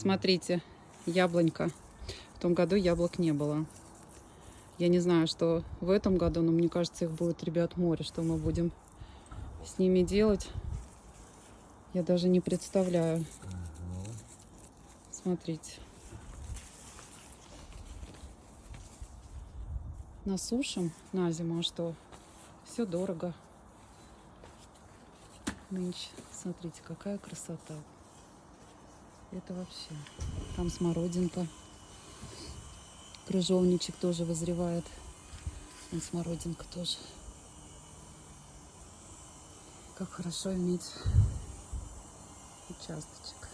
Смотрите, яблонька. В том году яблок не было. Я не знаю, что в этом году, но мне кажется, их будет, ребят, море. Что мы будем с ними делать, я даже не представляю. Смотрите. Насушим на зиму, а что? Все дорого. Нынче. Смотрите, какая красота. Это вообще. Там смородинка. Крыжовничек тоже вызревает. Вон смородинка тоже. Как хорошо иметь участочек.